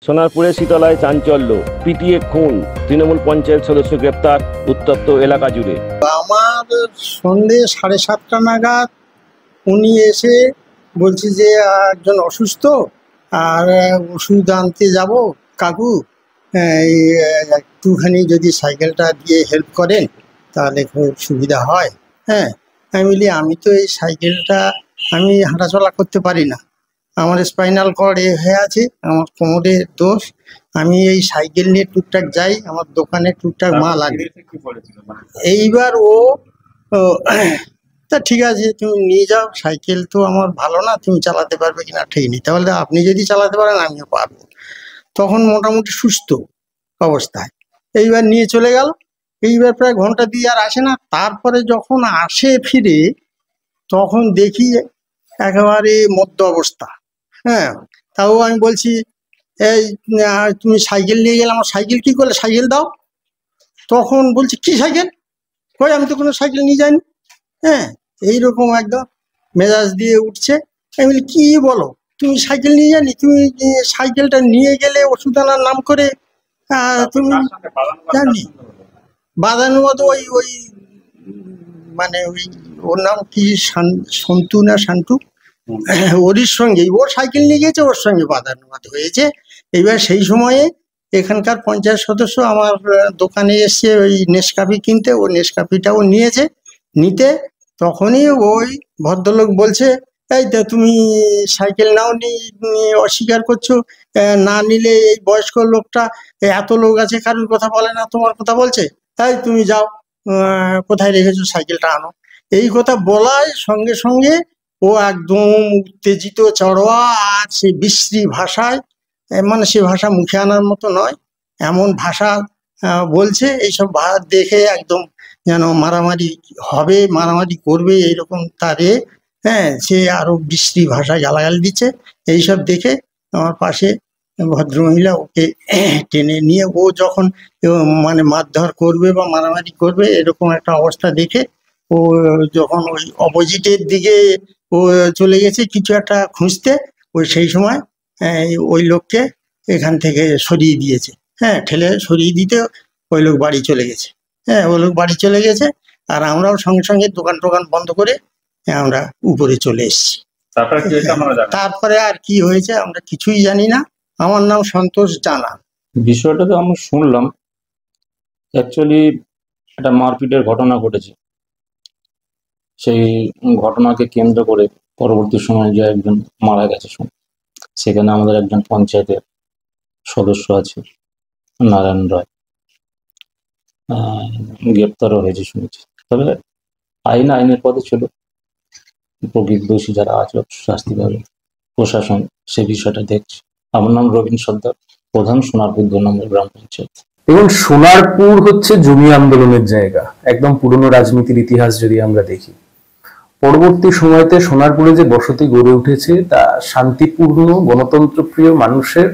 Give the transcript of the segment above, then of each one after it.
সোনারপুরে শীতলায় চাঞ্চল্য, পিটিয়ে খুন, তৃণমূল পঞ্চায়েত সদস্য গ্রেপ্তার, উত্তপ্ত এলাকা জুড়ে। আমার সন্ধ্যে 7:30 নাগাদ উনি এসে বলছে যে একজন অসুস্থ আর ওষুধ আনতে যাব কাকু, এই একটুখানি যদি সাইকেলটা দিয়ে হেল্প করেন তাহলে খুব সুবিধা হয়। হ্যাঁ, আমি বলি আমি তো এই সাইকেলটা আমি হাঁটাচলা করতে পারি না, আমার স্পাইনাল কর্ড হয়ে আছে, আমার কোমরের দোষ, আমি এই সাইকেল নিয়ে টুকটাক যাই, আমার দোকানে টুকটাক মাল লাগে। এইবার ও তা ঠিক আছে তুমি নিয়ে যাও, সাইকেল তো আমার ভালো না, তুমি চালাতে পারবে কিনা ঠিক নেই, তাহলে আপনি যদি চালাতে পারেন আমিও পারবো। তখন মোটামুটি সুস্থ অবস্থায় এইবার নিয়ে চলে গেল। এইবার প্রায় ঘন্টা দিয়ে আর আসে না। তারপরে যখন আসে ফিরে তখন দেখি একেবারে মদ্য অবস্থা। হ্যাঁ, তাও আমি বলছি এই তুমি সাইকেল নিয়ে গেলে, আমার সাইকেল কি করলে, সাইকেল দাও। তখন বলছি কি সাইকেল, কই আমি তো কোনো সাইকেল নিয়ে যাইনি। হ্যাঁ, এইরকম একদম মেজাজ দিয়ে উঠছে। আমি বলি কি বলো, তুমি সাইকেল নিয়ে যানি, তুমি সাইকেলটা নিয়ে গেলে ওষুধ আনার নাম করে তুমি জানি বাদানুবাদ ওই ওই মানে ওই ওর নাম কি সন্তু না শান্তু, ওরই সঙ্গে ওর সাইকেল নিয়ে গেছে, ওর সঙ্গে বাদানুবাদ হয়েছে। এইবার সেই সময়ে এখানকার পঞ্চায়েত সদস্য আমার দোকানে এসছে ওই নেসকাফি কিনতে, ও নেসকাফিটাও নিয়েছে। নিতে তখনই ওই ভদ্রলোক বলছে এই তো তুমি সাইকেল নাও নি, অস্বীকার করছো, না নিলে এই বয়স্ক লোকটা, এত লোক আছে কারোর কথা বলে না, তোমার কথা বলছে, তাই তুমি যাও কোথায় রেখেছো সাইকেলটা আনো। এই কথা বলার সঙ্গে সঙ্গে ও একদম উত্তেজিত চড়োয়া, আর সে বিশ্রী ভাষায়, মানে সে ভাষা মুখে আনার মতো নয়, এমন ভাষা বলছে। এইসব দেখে একদম যেন মারামারি হবে, মারামারি করবে এইরকম তারে। হ্যাঁ, সে আরো বিশ্রী ভাষায় গালাগালি দিচ্ছে। এইসব দেখে আমার পাশে ভদ্রমহিলা ওকে টেনে নিয়ে, ও যখন মানে মারধর করবে বা মারামারি করবে এরকম একটা অবস্থা দেখে ও যখন ওই অপোজিটের দিকে ও চলে গেছে কিছু একটা খুঁজতে, ওই সেই সময় ওই লোককে এখান থেকে সরিয়ে দিয়েছে। হ্যাঁ, ঠেলে সরিয়ে দিতে ওই লোক বাড়ি চলে গেছে। হ্যাঁ, ওই লোক বাড়ি চলে গেছে, আর আমরাও সঙ্গে সঙ্গে দোকান টোকান বন্ধ করে আমরা উপরে চলে এসেছি। তারপরে আর কি হয়েছে আমরা কিছুই জানি না। আমার নাম সন্তোষ জানা। বিষয়টা তো আমরা শুনলাম, অ্যাকচুয়ালি একটা মারপিটের ঘটনা ঘটেছে। সেই ঘটনাকে কেন্দ্র করে পরবর্তী সময়ে যে একজন মারা গেছে, সেখানে আমাদের একজন পঞ্চায়েতের সদস্য আছে নারায়ণ রায়, গ্রেপ্তারও হয়েছে শুনেছি। তবে আইনের পথে ছিল, প্রকৃত দোষী যারা আছে শাস্তি পাবে, প্রশাসন সে বিষয়টা দেখছে। আমার নাম রবীন সর্দার, প্রধান সোনারপুর 2 নম্বর গ্রাম পঞ্চায়েত। দেখুন, সোনারপুর হচ্ছে জমি আন্দোলনের জায়গা। একদম পুরনো রাজনীতির ইতিহাস যদি আমরা দেখি, পরবর্তী সময়তে সোনারপুরে যে বসতি গড়ে উঠেছে তা শান্তিপূর্ণ গণতন্ত্রপ্রিয় মানুষের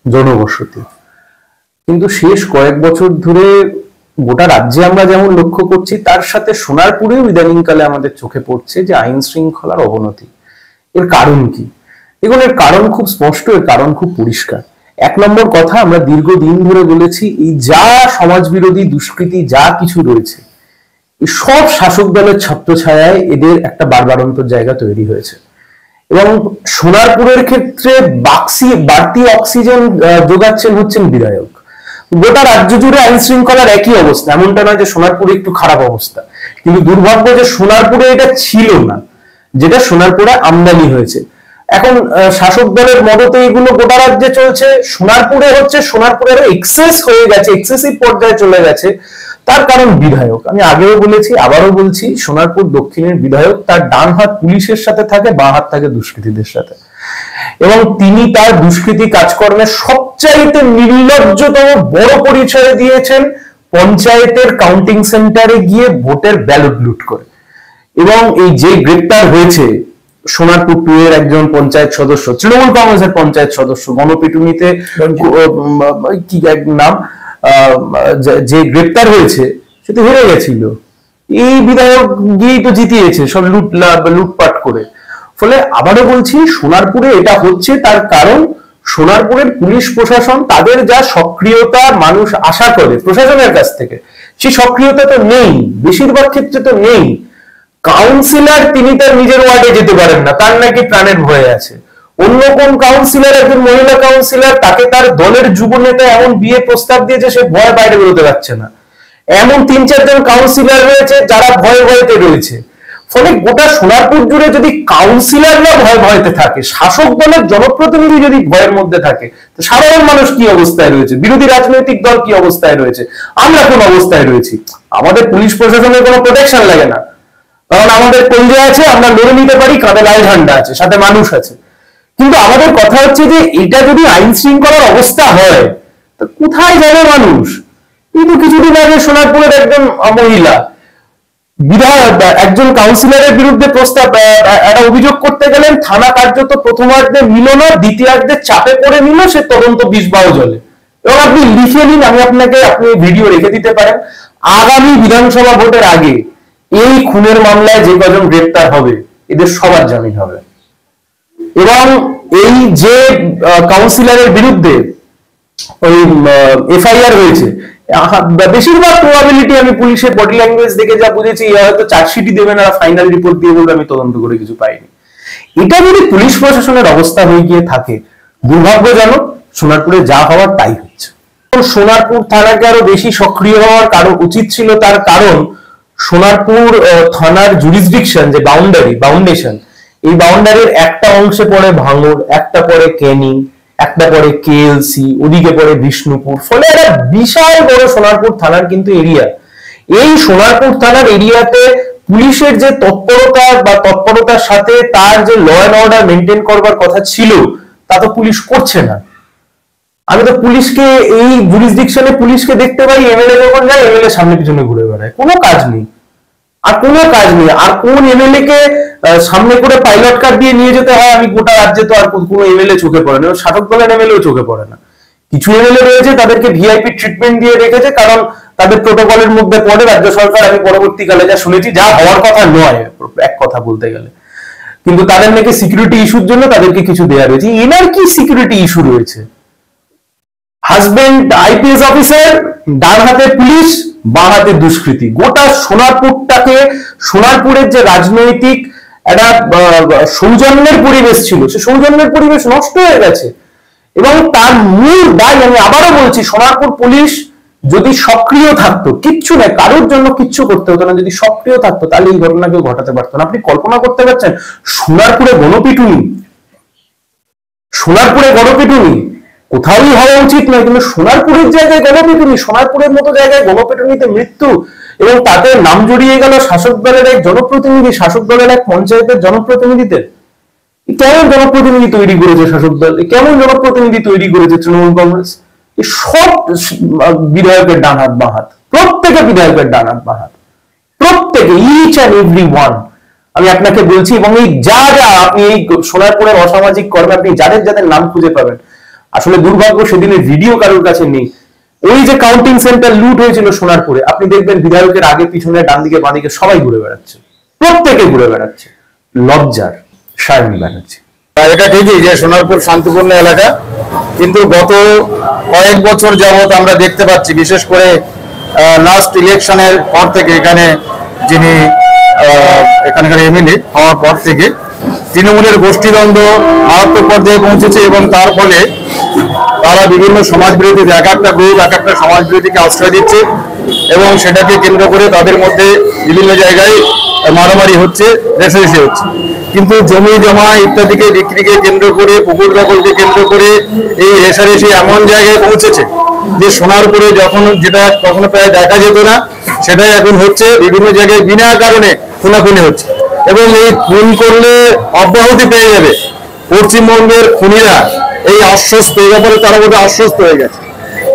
জনবসতি। কিন্তু শেষ কয়েক বছর ধরে গোটা রাজ্যে আমরা যেমন লক্ষ্য করছি, তার সাথে সোনারপুরেও ইদানিংকালে আমাদের চোখে পড়ছে যে আইন শৃঙ্খলার অবনতি। এর কারণ কি? দেখুন, এর কারণ খুব স্পষ্ট, এর কারণ খুব পরিষ্কার। 1 নম্বর কথা, আমরা দীর্ঘদিন ধরে বলেছি এই যা সমাজবিরোধী দুষ্কৃতি যা কিছু রয়েছে, সব শাসক দলের ছত্রছায়ায় এদের একটা বাড়বাড়ন্তর জায়গা তৈরি হয়েছে। এবং সোনারপুরের ক্ষেত্রে বাড়তি অক্সিজেন যোগাচ্ছেন হচ্ছেন বিধায়ক। গোটা রাজ্য জুড়ে আইন শৃঙ্খলার একই অবস্থা, এমনটা নয় যে সোনারপুরে একটু খারাপ অবস্থা, কিন্তু দুর্ভাগ্য যে সোনারপুরে এটা ছিল না, যেটা সোনারপুরে আমদানি হয়েছে। এখন শাসক দলের মদতে এগুলো গোটা রাজ্যে চলছে, সোনারপুরে হচ্ছে, সোনারপুরের এক্সেস হয়ে গেছে, এক্সেসিভ পর্যায়ে চলে গেছে। তার কারণ বিধায়ক। আমি আগেও বলেছি, আবারও বলছি, সোনারপুর দক্ষিণের বিধায়ক, তার ডান হাত পুলিশের সাথে থাকে, বাঁ হাত থাকে দুষ্কৃতীদের সাথে, এবং তিনি তার দুষ্কৃতী কাজকর্মের সবচাইতে নির্লজ্জতম বড় পরিচয় দিয়েছেন পঞ্চায়েতের কাউন্টিং সেন্টারে গিয়ে ভোটের ব্যালট লুট করে। এবং এই যে গ্রেপ্তার হয়েছে সোনারপুর 2 এর একজন পঞ্চায়েত সদস্য, তৃণমূল কংগ্রেসের পঞ্চায়েত সদস্য, গণপিটুনিতে কি নাম, যে গ্রেপ্তার হয়েছে সে তো হেরে গেছিল, এই বিধায়ক গিয়েই তো জিতিয়েছে সব লুটপাট করে। ফলে আবারও বলছি, সোনারপুরে এটা হচ্ছে, তার কারণ সোনারপুরের পুলিশ প্রশাসন তাদের যা সক্রিয়তা মানুষ আশা করে প্রশাসনের কাছ থেকে, সেই সক্রিয়তা তো নেই, বেশিরভাগ ক্ষেত্রে তো নেই। কাউন্সিলর তিনি তার নিজের ওয়ার্ডে যেতে পারেন না, তার নাকি প্রাণের ভয়ে আছে। অন্য কোন কাউন্সিলর, একজন মহিলা কাউন্সিলর, তাকে তার দলের যুব নেতা এমন বিয়ে প্রস্তাব দিয়েছে সে ভয় বাইরে বেরোতে পারছে না। এমন 3-4 জন কাউন্সিলর রয়েছে যারা ভয়ে ভয়েতে রয়েছে। ফলে গোটা সোনারপুর জুড়ে যদি কাউন্সিলররা ভয়তে থাকে, শাসক দলের জনপ্রতিনিধি যদি ভয়ের মধ্যে থাকে, তো সাধারণ মানুষ কি অবস্থায় রয়েছে, বিরোধী রাজনৈতিক দল কি অবস্থায় রয়েছে, আমরা কোন অবস্থায় রয়েছি? আমাদের পুলিশ প্রশাসনের কোনো প্রোটেকশন লাগে না, কারণ আমাদের কলজা আছে, আমরা লড়ে নিতে পারি, কাঁধে লাল ঝান্ডা আছে, সাথে মানুষ আছে। কিন্তু আমাদের কথা হচ্ছে যে এটা যদি আইন শৃঙ্খলার অবস্থা হয়, তো কোথায় যাবে মানুষ? কিন্তু কিছুদিন আগে সোনারপুরের একজন মহিলা একজন কাউন্সিলরের বিরুদ্ধে একটা অভিযোগ করতে গেলেন, থানা কার্যত প্রথমার্ধে নিল না, দ্বিতীয়ার্ধে চাপে পড়ে নিল, সে তদন্ত বিষবাও জলে। এবং আপনি লিখে নিন, আপনি ভিডিও রেখে দিতে পারেন, আগামী বিধানসভা ভোটের আগে এই খুনের মামলায় যে কজন গ্রেপ্তার হবে এদের সবার জামিন হবে। এবং এই যে কাউন্সিলরের বিরুদ্ধে ওই এফআইআর হয়েছে, বেশিরভাগ প্রবাবিলিটি আমি পুলিশের বডি ল্যাঙ্গুয়েজ দেখে যা বুঝেছি, হয়তো চার্জশিটই দেবে না, ফাইনাল রিপোর্ট দিয়ে বলবে আমি তদন্ত করে কিছু পাইনি। এটা যদি পুলিশ প্রশাসনের অবস্থা হয়ে গিয়ে থাকে, দুর্ভাগ্যজনক। সোনারপুরে যা হওয়ার তাই হচ্ছে। সোনারপুর থানাকে আরো বেশি সক্রিয় হওয়ার কারণ উচিত ছিল, তার কারণ সোনারপুর থানার জুরিসডিকশন যে বাউন্ডেশন, এই বাউন্ডারির একটা অংশে পড়ে ভাঙড়, একটা পড়ে ক্যানিং, একটা পড়ে কেএলসি, ওদিকে পড়ে বিষ্ণুপুর। ফলে একটা বিশাল বড় সোনারপুর থানার কিন্তু এরিয়া। এই সোনারপুর থানার এরিয়াতে পুলিশের যে তৎপরতার সাথে তার যে ল অ্যান্ড অর্ডার মেনটেন করবার কথা ছিল, তা তো পুলিশ করছে না। আমি তো পুলিশকে এই জুরিসডিকশনে পুলিশকে দেখতে পাই, এমএলএ যখন যায় এমএলএ সামনে পিছনে ঘুরে বেড়ায়, কোনো কাজ নেই। আর কোন এমএলএ কে সামনে করে পাইলট কার দিয়ে নিয়ে যেতে হয়, আমি গোটা রাজ্যে তো আর কোনো এমএলএ চোখে পড়ে না, শাসক দলের এমএলএও চোখে পড়ে না। কিছু এমএলএ রয়েছে তাদেরকে ভিআইপি ট্রিটমেন্ট দিয়ে রেখেছে, কারণ তাদের প্রোটোকলের মধ্যে পড়ে রাজ্য সরকার। আমি পরবর্তীকালে যা শুনেছি, যা হওয়ার কথা নয় এক কথা বলতে গেলে, কিন্তু তাদের নাকি সিকিউরিটি ইস্যুর জন্য তাদেরকে কিছু দেওয়া রয়েছে। এনার কি সিকিউরিটি ইস্যু রয়েছে? হাজবেন্ড আইপিএস অফিসার, ডান হাতে পুলিশ, বাঁ হাতে দুষ্কৃতী। গোটা সোনারপুরের যে রাজনৈতিক একটা সৌজন্যের পরিবেশ ছিল, সে সৌজন্যের পরিবেশ নষ্ট হয়ে গেছে। এবং তার মূল দায়, আমি আবারও বলছি, সোনারপুর পুলিশ যদি সক্রিয় থাকতো, কিচ্ছু না, কারোর জন্য কিচ্ছু করতে হতো না, যদি সক্রিয় থাকতো তাহলে এই ঘটনা কেউ ঘটাতে পারতো না। আপনি কল্পনা করতে পারছেন সোনারপুরে গণপিটুনি কোথাওই হওয়া উচিত নয়, কিন্তু সোনারপুরের জায়গায় গণপিটুনি, সোনারপুরের মতো জায়গায় গণপিটুনিতে মৃত্যু, এবং তাতে নাম জড়িয়ে গেল শাসক দলের এক জনপ্রতিনিধি, শাসক দলের এক পঞ্চায়েতের জনপ্রতিনিধিদের। কেমন জনপ্রতিনিধি তৈরি করেছে শাসক দল, কেমন জনপ্রতিনিধি তৈরি করেছে তৃণমূল কংগ্রেস? সব বিধায়কের ডান হাত বাঁ হাত, প্রত্যেকে বিধায়কের ডান হাত বাঁ হাত, প্রত্যেকে, ইচ অ্যান্ড এভরি ওয়ান। আমি আপনাকে বলছি, এবং এই যা আপনি এই সোনারপুরের অসামাজিক কর্মে আপনি যাদের নাম খুঁজে পাবেন, আসলে দুর্ভাগ্য সেদিনের ভিডিও কারোর কাছে নেই। ওই যে কাউন্টিং সেন্টার লুট হয়েছিল সোনারপুরে, আপনি দেখবেন বিধায়কের আগে পিছনে ডান দিকে বাঁ দিকে সবাই ঘুরে বেড়াচ্ছে, প্রত্যেকে ঘুরে বেড়াচ্ছে। লজ্জার। সায়নী ব্যানার্জি। এটা ঠিকই যে সোনারপুর শান্তিপূর্ণ এলাকা, কিন্তু গত কয়েক বছর যাবত আমরা দেখতে পাচ্ছি, বিশেষ করে লাস্ট ইলেকশনের পর থেকে, যিনি এখানকার এমএলএ হওয়ার পর থেকে তৃণমূলের গোষ্ঠীদ্বন্দ্ব মারাত্মক পর্যায়ে পৌঁছেছে, এবং তার ফলে তারা বিভিন্ন সমাজবিরোধী, এক একটা গ্রুপ এক একটা সমাজবিরোধীকে আশ্রয় দিচ্ছে, এবং সেটাকে কেন্দ্র করে তাদের মধ্যে বিভিন্ন জায়গায় মারামারি হচ্ছে, রেষারেষি হচ্ছে। কিন্তু জমি জমা ইত্যাদিকে বিক্রিকে কেন্দ্র করে, পুকুর দখলকে কেন্দ্র করে এই রেষারেষি এমন জায়গায় পৌঁছেছে যে সোনারপুরে যেটা কখনো প্রায় দেখা যেত না, সেটাই এখন হচ্ছে। বিভিন্ন জায়গায় বিনা কারণে খুনাখুনি হচ্ছে, এবং এই খুন করলে অব্যাহতি পেয়ে যাবে। পশ্চিমবঙ্গের খুনিরা এই আশ্বস্ত, এই ব্যাপারে তারা বোধহয় আশ্বস্ত হয়ে গেছে।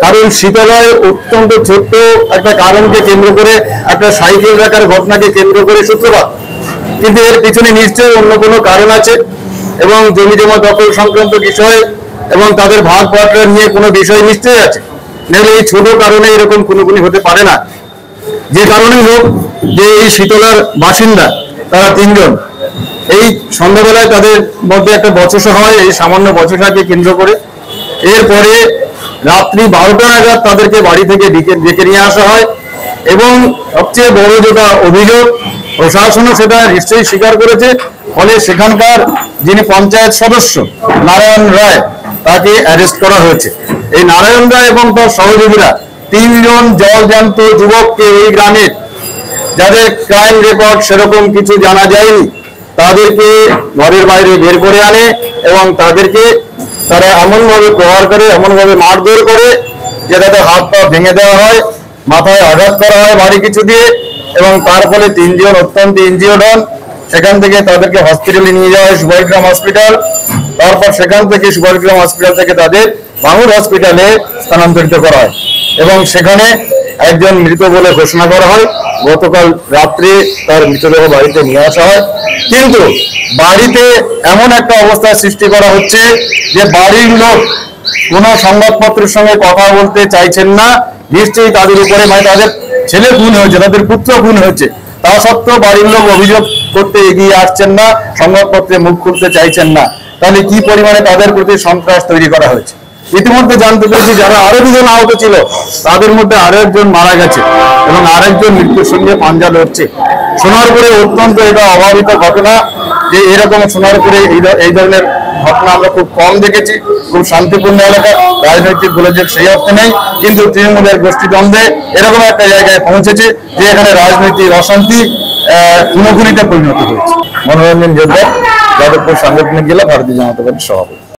কারণ শীতলায় অত্যন্ত ছোট্ট একটা কারণকে কেন্দ্র করে, একটা সাইকেল রাখার ঘটনাকে কেন্দ্র করে সূত্রপাত, কিন্তু এর পিছনে নিশ্চয়ই অন্য কোনো কারণ আছে, এবং জমি জমা দখল সংক্রান্ত বিষয় এবং তাদের ভাগ বাটোয়ারা নিয়ে কোনো বিষয় নিশ্চয়ই আছে। নাহলে এই ছোট কারণে এরকম খুনোখুনি হতে পারে না। যে কারণেই হোক, যে এই শীতলার বাসিন্দা তারা 3 জন, এই সন্ধ্যাবেলায় তাদের মধ্যে একটা বচসা হয়, এই সামান্য বচসাকে কেন্দ্র করে এরপরে রাত্রি 12টা নাগাদ তাদেরকে বাড়ি থেকে ডেকে নিয়ে আসা হয়। এবং সবচেয়ে বড় যেটা অভিযোগ, প্রশাসনও সেটা নিশ্চয়ই স্বীকার করেছে, ফলে সেখানকার যিনি পঞ্চায়েত সদস্য নারায়ণ রায় তাকে অ্যারেস্ট করা হয়েছে। এই নারায়ণ রায় এবং তার সহযোগীরা 3 জন জলজ্যান্ত যুবককে এই গ্রামের, যাদের ক্রাইম রেকর্ড সেরকম কিছু জানা যায়নি, তাদেরকে ঘরের বাইরে বের করে আনে এবং তাদেরকে তারা এমনভাবে প্রহার করে, এমনভাবে মারধর করে যে তাদের হাত পা ভেঙে দেওয়া হয়, মাথায় আঘাত করা হয় ভারী কিছু দিয়ে, এবং তার ফলে 3 জন অত্যন্ত ইনজিওর্ড হন। সেখান থেকে তাদেরকে হসপিটালে নিয়ে যাওয়া হয়, সুভাষগ্রাম হসপিটাল। তারপর সেখান থেকে সুভাষগ্রাম হসপিটাল থেকে তাদের ভাঙড় হসপিটালে স্থানান্তরিত করা হয় এবং সেখানে একজন মৃত বলে ঘোষণা করা হয়। গতকাল রাত্রে তার মৃতদেহ বাড়িতে নিয়ে আসা হয়, কিন্তু বাড়িতে এমন একটা অবস্থার সৃষ্টি করা হচ্ছে যে বাড়ির লোক কোনো সংবাদপত্রের সঙ্গে কথা বলতে চাইছেন না। নিশ্চয়ই তাদের উপরে, মানে তাদের ছেলে খুন হয়েছে, তাদের পুত্র খুন হয়েছে, তা সত্ত্বেও বাড়ির লোক অভিযোগ করতে এগিয়ে আসছেন না, সংবাদপত্রে মুখ খুলতে চাইছেন না। তাহলে কি পরিমাণে তাদের প্রতি সন্ত্রাস তৈরি করা হয়েছে। ইতিমধ্যে জানতে পেরেছি যারা আরো 2 জন আহত ছিল তাদের মধ্যে আরো একজন মারা গেছে এবং আরেকজন মৃত্যুর সঙ্গে পাঞ্জা লড়ছে। সোনারপুরে অত্যন্ত এটা অভাবিত ঘটনা যে এরকম সোনারপুরে এই ধরনের ঘটনা আমরা খুব কম দেখেছি। খুব শান্তিপূর্ণ এলাকা, রাজনৈতিক গোলযোগ সেই অর্থে নেই, কিন্তু তৃণমূলের গোষ্ঠীদ্বন্দ্বে এরকম একটা জায়গায় পৌঁছেছে যে এখানে রাজনৈতিক অশান্তি খুনোখুনিতে পরিণত হয়েছে। মনোরঞ্জন যোদ্ধা, যাদবপুর সাংগঠনিক জেলা ভারতীয় জনতা পার্টির সভাপতি।